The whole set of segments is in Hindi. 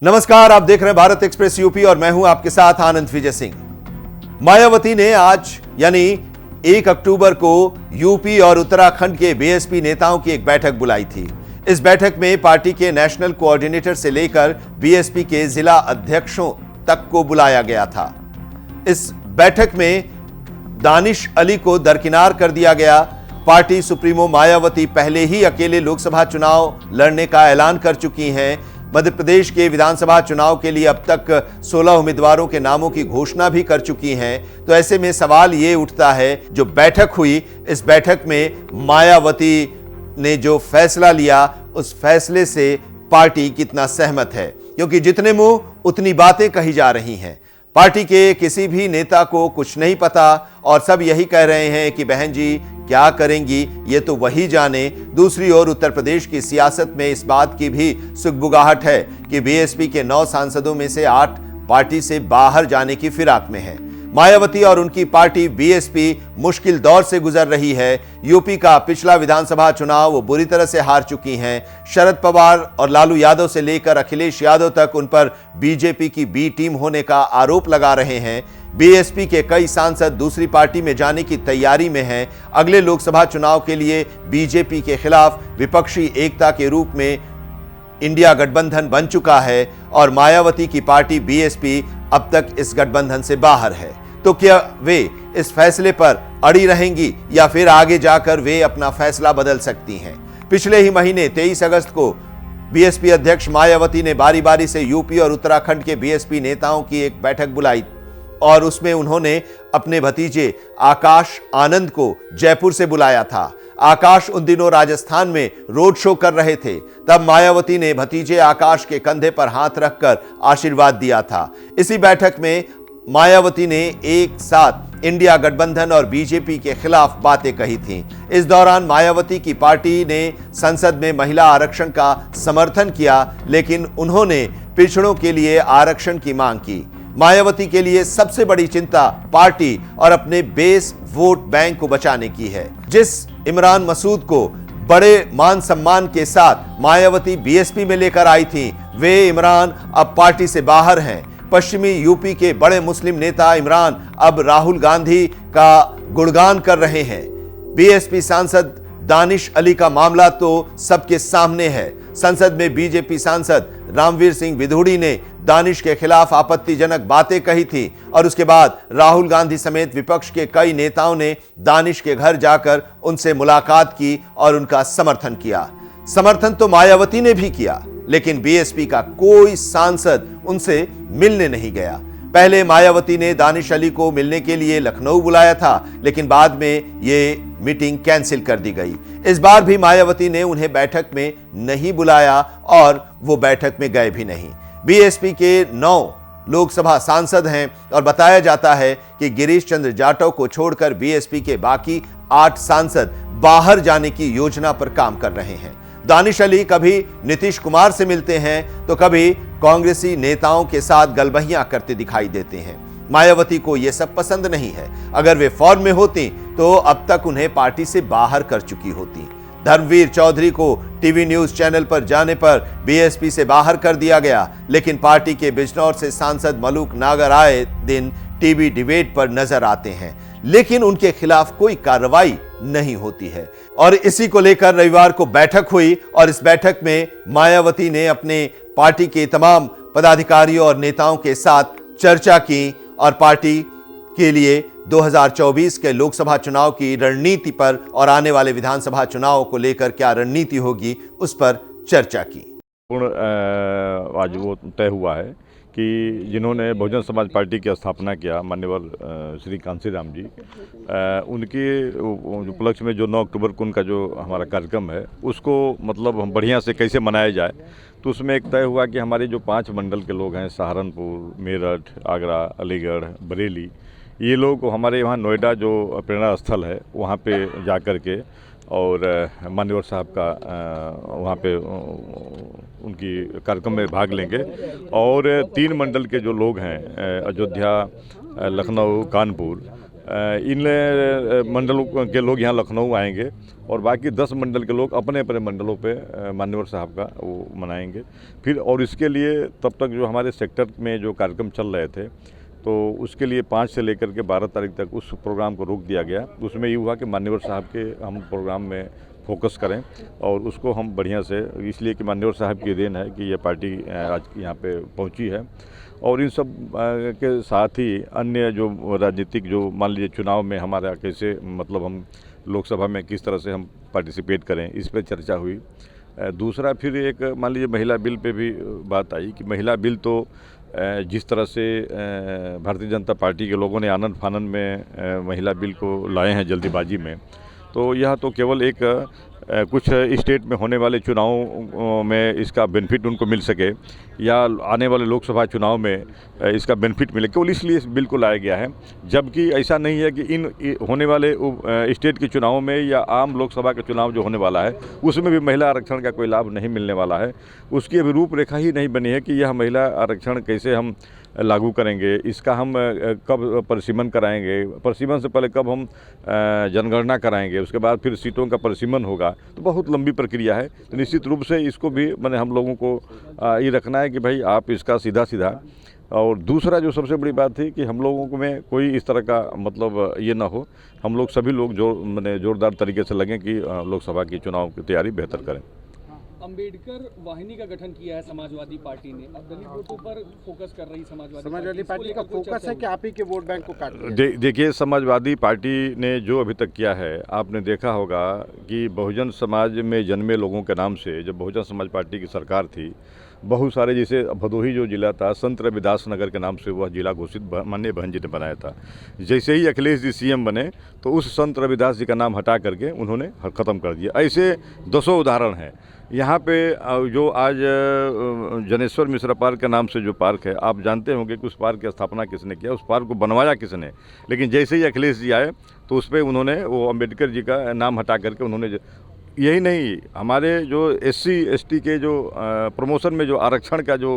नमस्कार, आप देख रहे हैं भारत एक्सप्रेस यूपी और मैं हूं आपके साथ आनंद विजय सिंह। मायावती ने आज यानी 1 अक्टूबर को यूपी और उत्तराखंड के बीएसपी नेताओं की एक बैठक बुलाई थी। इस बैठक में पार्टी के नेशनल कोऑर्डिनेटर से लेकर बीएसपी के जिला अध्यक्षों तक को बुलाया गया था। इस बैठक में दानिश अली को दरकिनार कर दिया गया। पार्टी सुप्रीमो मायावती पहले ही अकेले लोकसभा चुनाव लड़ने का ऐलान कर चुकी हैं। मध्य प्रदेश के विधानसभा चुनाव के लिए अब तक 16 उम्मीदवारों के नामों की घोषणा भी कर चुकी हैं। तो ऐसे में सवाल ये उठता है, जो बैठक हुई, इस बैठक में मायावती ने जो फैसला लिया, उस फैसले से पार्टी कितना सहमत है, क्योंकि जितने मुंह उतनी बातें कही जा रही हैं। पार्टी के किसी भी नेता को कुछ नहीं पता और सब यही कह रहे हैं कि बहन जी क्या करेंगी ये तो वही जाने। दूसरी ओर उत्तर प्रदेश की सियासत में इस बात की भी सुगबुगाहट है कि बीएसपी के 9 सांसदों में से 8 पार्टी से बाहर जाने की फिराक में है। मायावती और उनकी पार्टी बीएसपी मुश्किल दौर से गुजर रही है। यूपी का पिछला विधानसभा चुनाव वो बुरी तरह से हार चुकी हैं। शरद पवार और लालू यादव से लेकर अखिलेश यादव तक उन पर बीजेपी की बी टीम होने का आरोप लगा रहे हैं। बीएसपी के कई सांसद दूसरी पार्टी में जाने की तैयारी में हैं। अगले लोकसभा चुनाव के लिए बीजेपी के खिलाफ विपक्षी एकता के रूप में इंडिया गठबंधन बन चुका है और मायावती की पार्टी बीएसपी अब तक इस गठबंधन से बाहर है। तो क्या वे इस फैसले पर अड़ी रहेंगी या फिर आगे जाकर वे अपना फैसला बदल सकती हैं? पिछले ही महीने 23 अगस्त को बीएसपी अध्यक्ष मायावती ने बारी बारी से यूपी और उत्तराखंड के बीएसपी नेताओं की एक बैठक बुलाई और उसमें उन्होंने अपने भतीजे आकाश आनंद को जयपुर से बुलाया था। आकाश उन दिनों राजस्थान में रोड शो कर रहे थे। तब मायावती ने भतीजे आकाश के कंधे पर हाथ रखकर आशीर्वाद दिया था। इसी बैठक में मायावती ने एक साथ इंडिया गठबंधन और बीजेपी के खिलाफ बातें कही थीं। इस दौरान मायावती की पार्टी ने संसद में महिला आरक्षण का समर्थन किया, लेकिन उन्होंने पिछड़ों के लिए आरक्षण की मांग की। मायावती के लिए सबसे बड़ी चिंता पार्टी और अपने बेस वोट बैंक को बचाने की है। जिस इमरान मसूद को बड़े मान सम्मान के साथ मायावती बीएसपी में लेकर आई थी, वे इमरान अब पार्टी से बाहर हैं। पश्चिमी यूपी के बड़े मुस्लिम नेता इमरान अब राहुल गांधी का गुणगान कर रहे हैं। बीएसपी सांसद दानिश अली का मामला तो सबके सामने है। संसद में बीजेपी सांसद रामवीर सिंह विधुड़ी ने दानिश के खिलाफ आपत्तिजनक बातें कही थी और उसके बाद राहुल गांधी समेत विपक्ष के कई नेताओं ने दानिश के घर जाकर उनसे मुलाकात की और उनका समर्थन किया। समर्थन तो मायावती ने भी किया, लेकिन बीएसपी का कोई सांसद उनसे मिलने नहीं गया। पहले मायावती ने दानिश अली को मिलने के लिए लखनऊ बुलाया था, लेकिन बाद में ये मीटिंग कैंसिल कर दी गई। इस बार भी मायावती ने उन्हें बैठक में नहीं बुलाया और वो बैठक में गए भी नहीं। बीएसपी के 9 लोकसभा सांसद हैं और बताया जाता है कि गिरीश चंद्र जाटव को छोड़कर बीएसपी के बाकी 8 सांसद बाहर जाने की योजना पर काम कर रहे हैं। दानिश अली कभी नीतीश कुमार से मिलते हैं तो कभी कांग्रेसी नेताओं के साथ गलबहियां करते दिखाई देते हैं। मायावती को यह सब पसंद नहीं है। अगर वे फॉर्म में होती तो अब तक उन्हें पार्टी से बाहर कर चुकी होती। धर्मवीर चौधरी को टीवी न्यूज चैनल पर जाने पर बीएसपी से बाहर कर दिया गया, लेकिन पार्टी के बिजनौर से सांसद मलूक नागर आए दिन टीवी डिबेट पर नजर आते हैं, लेकिन उनके खिलाफ कोई कार्रवाई नहीं होती है। और इसी को लेकर रविवार को बैठक हुई और इस बैठक में मायावती ने अपने पार्टी के तमाम पदाधिकारियों और नेताओं के साथ चर्चा की और पार्टी के लिए 2024 के लोकसभा चुनाव की रणनीति पर और आने वाले विधानसभा चुनाव को लेकर क्या रणनीति होगी उस पर चर्चा की। आज वो तय हुआ है कि जिन्होंने बहुजन समाज पार्टी की स्थापना किया, माननीय श्री कांशीराम जी, उनके उपलक्ष्य में जो 9 अक्टूबर को उनका जो हमारा कार्यक्रम है उसको मतलब हम बढ़िया से कैसे मनाया जाए, तो उसमें एक तय हुआ कि हमारे जो 5 मंडल के लोग हैं, सहारनपुर, मेरठ, आगरा, अलीगढ़, बरेली, ये लोग हमारे वहाँ नोएडा जो प्रेरणा स्थल है वहाँ पे जा कर के और मान्यवर साहब का वहाँ पे उनकी कार्यक्रम में भाग लेंगे। और 3 मंडल के जो लोग हैं, अयोध्या, लखनऊ, कानपुर, इन मंडलों के लोग यहाँ लखनऊ आएंगे और बाकी 10 मंडल के लोग अपने अपने मंडलों पे मान्यवर साहब का वो मनाएंगे। फिर और इसके लिए तब तक जो हमारे सेक्टर में जो कार्यक्रम चल रहे थे तो उसके लिए 5 से लेकर के 12 तारीख तक उस प्रोग्राम को रोक दिया गया। उसमें ये हुआ कि मान्यवर साहब के हम प्रोग्राम में फोकस करें और उसको हम बढ़िया से, इसलिए कि मान्यवर साहब की देन है कि ये पार्टी आज यहाँ पे पहुँची है। और इन सब के साथ ही अन्य जो राजनीतिक जो मान लीजिए चुनाव में हमारा कैसे मतलब हम लोकसभा में किस तरह से हम पार्टिसिपेट करें, इस पर चर्चा हुई। दूसरा फिर एक मान लीजिए महिला बिल पे भी बात आई कि महिला बिल तो जिस तरह से भारतीय जनता पार्टी के लोगों ने आनंद फानंद में महिला बिल को लाए हैं जल्दीबाजी में, तो यह तो केवल एक कुछ स्टेट में होने वाले चुनावों में इसका बेनिफिट उनको मिल सके या आने वाले लोकसभा चुनाव में इसका बेनिफिट मिले, केवल इसलिए इस बिल को लाया गया है। जबकि ऐसा नहीं है कि इन होने वाले स्टेट के चुनावों में या आम लोकसभा का चुनाव जो होने वाला है उसमें भी महिला आरक्षण का कोई लाभ नहीं मिलने वाला है। उसकी अभी रूपरेखा ही नहीं बनी है कि यह महिला आरक्षण कैसे हम लागू करेंगे, इसका हम कब परिसीमन कराएंगे, परिसीमन से पहले कब हम जनगणना कराएंगे, उसके बाद फिर सीटों का परिसीमन होगा, तो बहुत लंबी प्रक्रिया है। तो निश्चित रूप से इसको भी मैंने हम लोगों को ये रखना है कि भाई आप इसका सीधा सीधा। और दूसरा जो सबसे बड़ी बात थी कि हम लोगों में कोई इस तरह का मतलब ये ना हो, हम लोग सभी लोग जोरदार तरीके से लगें कि लोकसभा की चुनाव की तैयारी बेहतर करें। अंबेडकर वाहिनी का गठन किया है समाजवादी पार्टी ने, अब दलित वोटों पर फोकस कर रही समाजवादी पार्टी का फोकस है कि आप ही के वोट बैंक को काट देखिए, समाजवादी पार्टी ने जो अभी तक किया है, आपने देखा होगा कि बहुजन समाज में जन्मे लोगों के नाम से जब बहुजन समाज पार्टी की सरकार थी, बहुत सारे जैसे भदोही जो जिला था संत रविदास नगर के नाम से वह जिला घोषित माननीय बहन जी ने बनाया था। जैसे ही अखिलेश जी सीएम बने तो उस संत रविदास जी का नाम हटा करके उन्होंने ख़त्म कर दिया। ऐसे 200 उदाहरण हैं। यहाँ पे जो आज जनेश्वर मिश्रा पार्क के नाम से जो पार्क है, आप जानते होंगे कि उस पार्क की स्थापना किसने किया, उस पार्क को बनवाया किसने। लेकिन जैसे ही अखिलेश जी आए तो उस पर उन्होंने वो अम्बेडकर जी का नाम हटा करके उन्होंने, यही नहीं, हमारे जो SC ST के जो प्रमोशन में जो आरक्षण का जो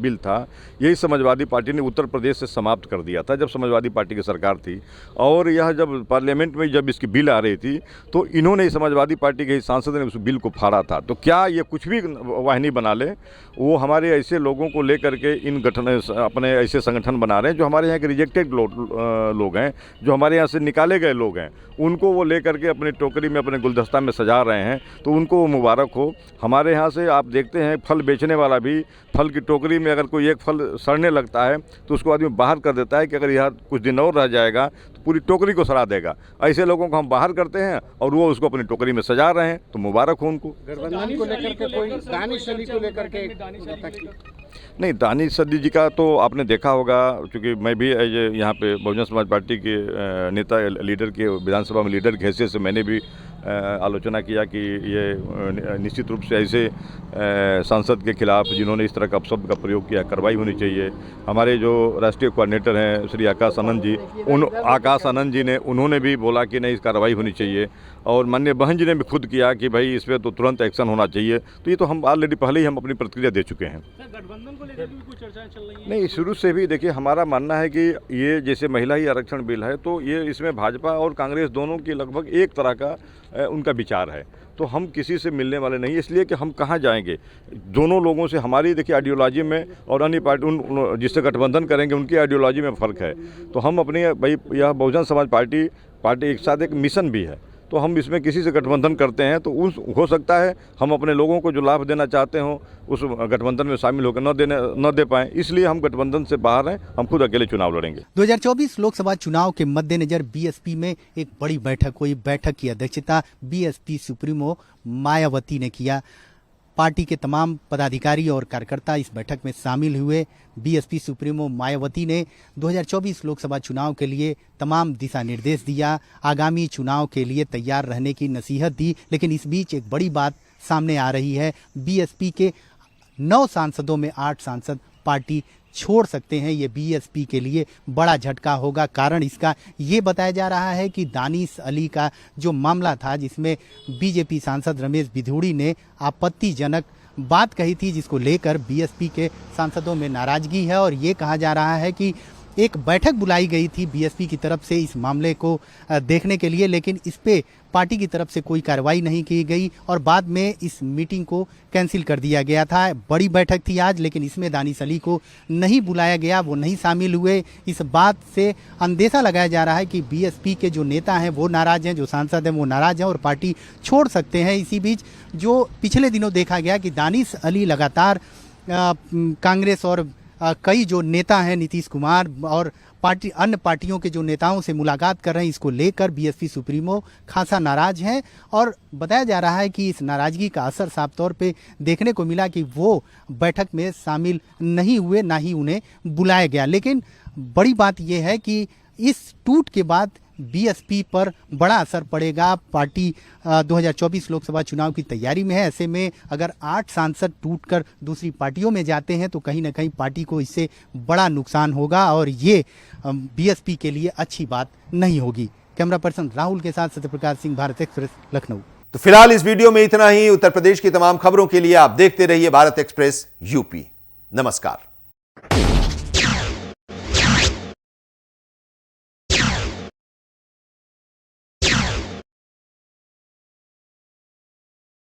बिल था, यही समाजवादी पार्टी ने उत्तर प्रदेश से समाप्त कर दिया था जब समाजवादी पार्टी की सरकार थी। और यह जब पार्लियामेंट में जब इसकी बिल आ रही थी तो इन्होंने समाजवादी पार्टी के सांसद ने उस बिल को फाड़ा था। तो क्या ये कुछ भी वाहिनी बना ले, वो हमारे ऐसे लोगों को लेकर के इन गठन अपने ऐसे संगठन बना रहे हैं जो हमारे यहाँ के रिजेक्टेड लोग हैं, जो हमारे यहाँ से निकाले गए लोग हैं, उनको वो लेकर के अपनी टोकरी में अपने गुलदस्ता में सजा रहे हैं। तो उनको मुबारक हो। हमारे यहाँ से आप देखते हैं फल बेचने वाला भी फल की टोकरी में अगर कोई एक फल सड़ने लगता है तो उसको आदमी बाहर कर देता है कि अगर यह कुछ दिन और रह जाएगा तो पूरी टोकरी को सड़ा देगा। ऐसे लोगों को हम बाहर करते हैं और वो उसको अपनी टोकरी में सजा रहे हैं, तो मुबारक हो उनको। गठबंधन को लेकर के कोई दानिश अली को लेकर के नहीं, दानिश अली जी का तो आपने देखा होगा, क्योंकि मैं भी यहाँ पे बहुजन समाज पार्टी के नेता लीडर के विधानसभा में लीडर की हैसियत से मैंने भी आलोचना किया कि ये निश्चित रूप से ऐसे सांसद के खिलाफ जिन्होंने इस तरह का अपशब्द का प्रयोग किया कार्रवाई होनी चाहिए। हमारे जो राष्ट्रीय कोऑर्डिनेटर हैं श्री आकाश आनंद जी ने उन्होंने भी बोला कि नहीं, इस कार्रवाई होनी चाहिए। और माननीय बहन जी ने भी खुद किया कि भाई इस पर तो तुरंत एक्शन होना चाहिए। तो ये तो हम ऑलरेडी पहले ही हम अपनी प्रतिक्रिया दे चुके हैं। गठबंधन को लेकर भी कुछ चर्चाएं चल रही हैं? नहीं, शुरू से भी देखिए, हमारा मानना है कि ये जैसे महिला ही आरक्षण बिल है तो ये इसमें भाजपा और कांग्रेस दोनों की लगभग एक तरह का उनका विचार है। तो हम किसी से मिलने वाले नहीं, इसलिए कि हम कहाँ जाएंगे। दोनों लोगों से हमारी देखिए आइडियोलॉजी में और अन्य पार्टी जिससे गठबंधन करेंगे उनकी आइडियोलॉजी में फ़र्क है। तो हम अपनी भाई यह बहुजन समाज पार्टी एक साथ एक मिशन भी है, तो हम इसमें किसी से गठबंधन करते हैं तो हो सकता है हम अपने लोगों को जो लाभ देना चाहते हों उस गठबंधन में शामिल होकर न दे पाएँ, इसलिए हम गठबंधन से बाहर हैं, हम खुद अकेले चुनाव लड़ेंगे। 2024 लोकसभा चुनाव के मद्देनजर बीएसपी में एक बड़ी बैठक हुई। बैठक की अध्यक्षता बीएसपी सुप्रीमो मायावती ने किया। पार्टी के तमाम पदाधिकारी और कार्यकर्ता इस बैठक में शामिल हुए। बीएसपी सुप्रीमो मायावती ने 2024 लोकसभा चुनाव के लिए तमाम दिशा निर्देश दिया, आगामी चुनाव के लिए तैयार रहने की नसीहत दी। लेकिन इस बीच एक बड़ी बात सामने आ रही है, बीएसपी के 9 सांसदों में 8 सांसद पार्टी छोड़ सकते हैं। ये बीएसपी के लिए बड़ा झटका होगा। कारण इसका ये बताया जा रहा है कि दानिश अली का जो मामला था, जिसमें बीजेपी सांसद रमेश बिधूड़ी ने आपत्तिजनक बात कही थी, जिसको लेकर बीएसपी के सांसदों में नाराजगी है। और ये कहा जा रहा है कि एक बैठक बुलाई गई थी बीएसपी की तरफ से इस मामले को देखने के लिए, लेकिन इस पे पार्टी की तरफ से कोई कार्रवाई नहीं की गई और बाद में इस मीटिंग को कैंसिल कर दिया गया था। बड़ी बैठक थी आज, लेकिन इसमें दानिश अली को नहीं बुलाया गया, वो नहीं शामिल हुए। इस बात से अंदेशा लगाया जा रहा है कि बीएसपी के जो नेता हैं वो नाराज हैं, जो सांसद हैं वो नाराज हैं और पार्टी छोड़ सकते हैं। इसी बीच जो पिछले दिनों देखा गया कि दानिश अली लगातार कांग्रेस और कई जो नेता हैं, नीतीश कुमार और अन्य पार्टियों के जो नेताओं से मुलाकात कर रहे हैं, इसको लेकर बीएसपी सुप्रीमो खासा नाराज हैं और बताया जा रहा है कि इस नाराजगी का असर साफ तौर पे देखने को मिला कि वो बैठक में शामिल नहीं हुए, ना ही उन्हें बुलाया गया। लेकिन बड़ी बात यह है कि इस टूट के बाद बीएसपी पर बड़ा असर पड़ेगा। पार्टी 2024 लोकसभा चुनाव की तैयारी में है। ऐसे में अगर 8 सांसद टूटकर दूसरी पार्टियों में जाते हैं तो कहीं ना कहीं पार्टी को इससे बड़ा नुकसान होगा और ये बीएसपी के लिए अच्छी बात नहीं होगी। कैमरा पर्सन राहुल के साथ सत्यप्रकाश सिंह, भारत एक्सप्रेस, लखनऊ। तो फिलहाल इस वीडियो में इतना ही। उत्तर प्रदेश की तमाम खबरों के लिए आप देखते रहिए भारत एक्सप्रेस यूपी। नमस्कार।